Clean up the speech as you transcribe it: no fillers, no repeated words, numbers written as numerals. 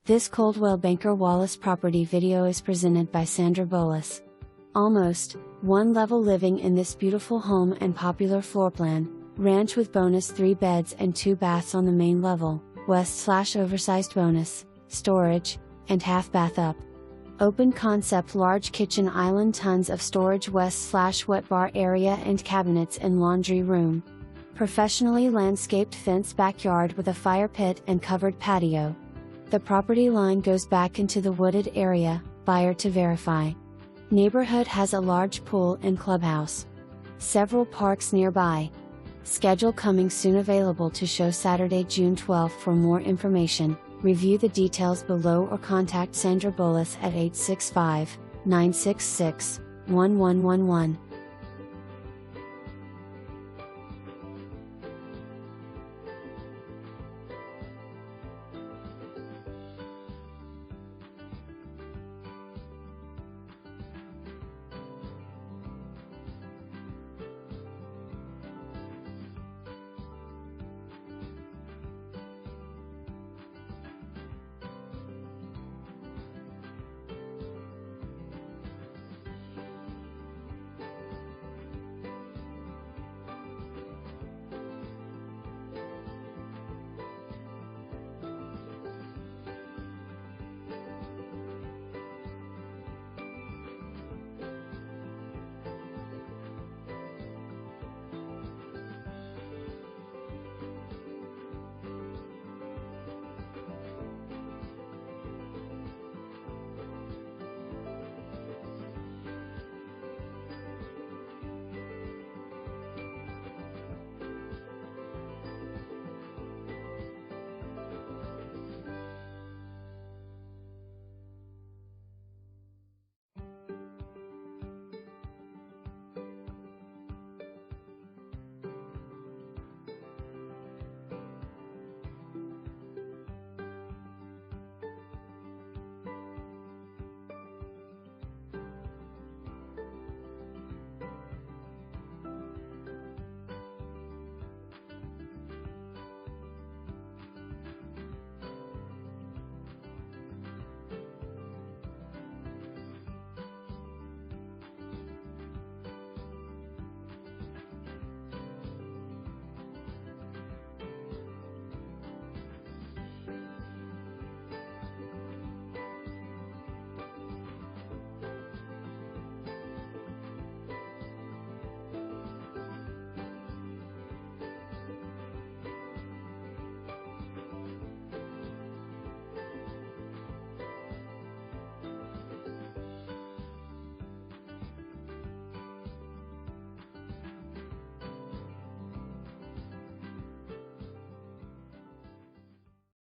This Coldwell Banker Wallace property video is presented by Sandra Bowlus. Almost one-level living in this beautiful home and popular floor plan, ranch with bonus 3 beds and 2 baths on the main level, west/oversized bonus, storage, and half bath up. Open concept large kitchen island, tons of storage west/wet bar area and cabinets and laundry room. Professionally landscaped fence backyard with a fire pit and covered patio. The property line goes back into the wooded area, buyer to verify. Neighborhood has a large pool and clubhouse. Several parks nearby. Schedule coming soon, available to show Saturday, June 12. For more information, review the details below or contact Sandra Bowlus at 865-966-1111.